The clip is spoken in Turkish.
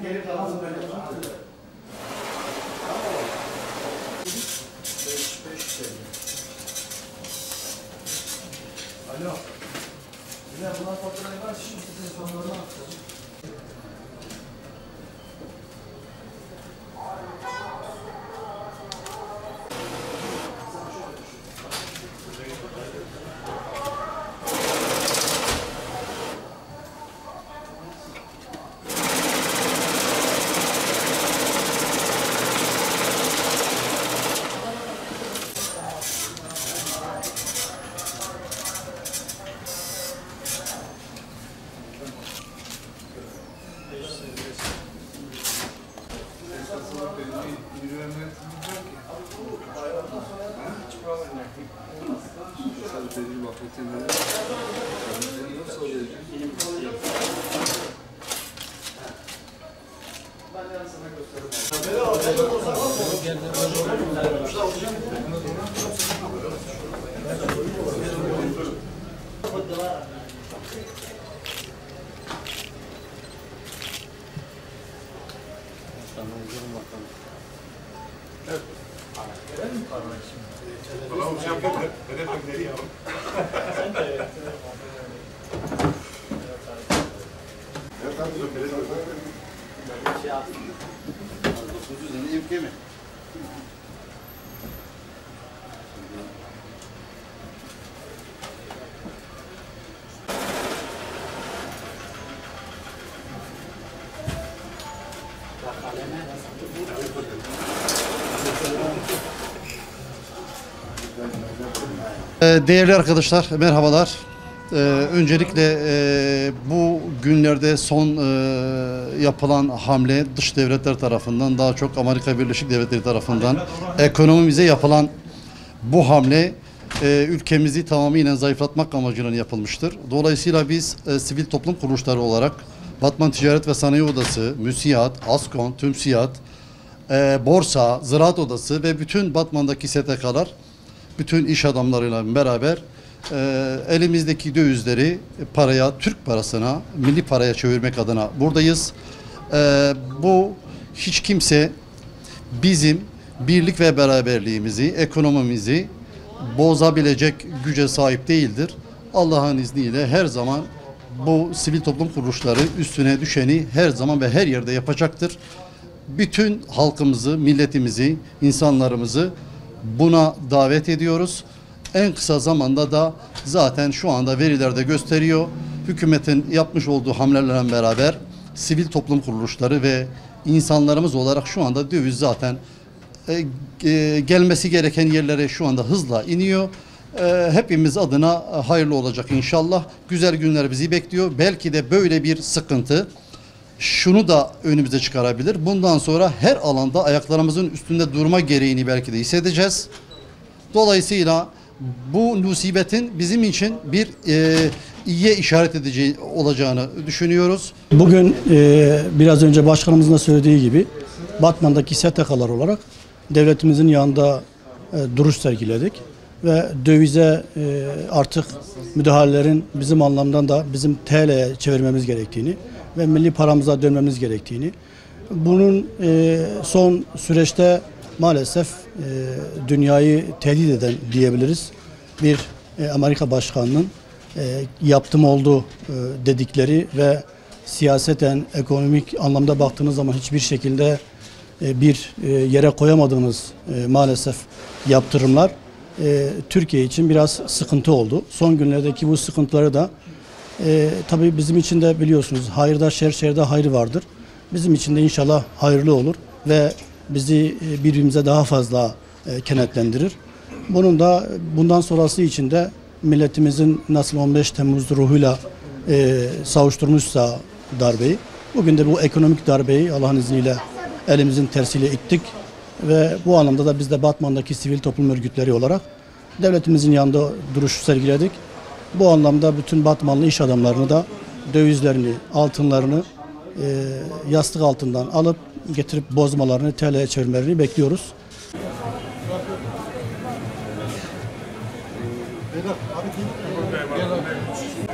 Geri kalan böyle. Alo. Yine bunlar faturayı var. Şimdi telefonlarına atacağım. Değerli arkadaşlar, merhabalar. Öncelikle bu günlerde son yapılan hamle dış devletler tarafından, daha çok Amerika Birleşik Devletleri tarafından ekonomimize yapılan bu hamle ülkemizi tamamıyla zayıflatmak amacıyla yapılmıştır. Dolayısıyla biz sivil toplum kuruluşları olarak Batman Ticaret ve Sanayi Odası, MÜSİAD, ASKON, TÜMSİAD, Borsa, Ziraat Odası ve bütün Batman'daki STK'lar, bütün iş adamlarıyla beraber elimizdeki dövizleri paraya, Türk parasına, milli paraya çevirmek adına buradayız. Bu hiç kimse bizim birlik ve beraberliğimizi, ekonomimizi bozabilecek güce sahip değildir. Allah'ın izniyle her zaman bu sivil toplum kuruluşları üstüne düşeni her zaman ve her yerde yapacaktır. Bütün halkımızı, milletimizi, insanlarımızı buna davet ediyoruz. En kısa zamanda da zaten şu anda veriler de gösteriyor. Hükümetin yapmış olduğu hamlelerle beraber sivil toplum kuruluşları ve insanlarımız olarak şu anda döviz zaten gelmesi gereken yerlere şu anda hızla iniyor. Hepimiz adına hayırlı olacak inşallah. Güzel günler bizi bekliyor. Belki de böyle bir sıkıntı şunu da önümüze çıkarabilir. Bundan sonra her alanda ayaklarımızın üstünde durma gereğini belki de hissedeceğiz. Dolayısıyla bu musibetin bizim için bir iyiye işaret edeceği olacağını düşünüyoruz. Bugün biraz önce başkanımızın da söylediği gibi Batman'daki STK'lar olarak devletimizin yanında duruş sergiledik ve dövize artık müdahalelerin bizim anlamdan da bizim TL'ye çevirmemiz gerektiğini ve milli paramıza dönmemiz gerektiğini, bunun son süreçte maalesef dünyayı tehdit eden diyebiliriz bir Amerika Başkanı'nın yaptım oldu dedikleri ve siyaseten, ekonomik anlamda baktığınız zaman hiçbir şekilde bir yere koyamadığımız maalesef yaptırımlar Türkiye için biraz sıkıntı oldu. Son günlerdeki bu sıkıntıları da tabii bizim için de biliyorsunuz hayırda şer, şerde hayrı vardır. Bizim için de inşallah hayırlı olur ve bizi birbirimize daha fazla kenetlendirir. Bundan sonrası için de milletimizin nasıl 15 Temmuz ruhuyla savuşturmuşsa darbeyi, bugün de bu ekonomik darbeyi Allah'ın izniyle elimizin tersiyle ittik ve bu anlamda da biz de Batman'daki sivil toplum örgütleri olarak devletimizin yanında duruş sergiledik. Bu anlamda bütün Batmanlı iş adamlarını da dövizlerini, altınlarını yastık altından alıp getirip bozmalarını, TL'ye çevirmelerini bekliyoruz. Vedat abi gel.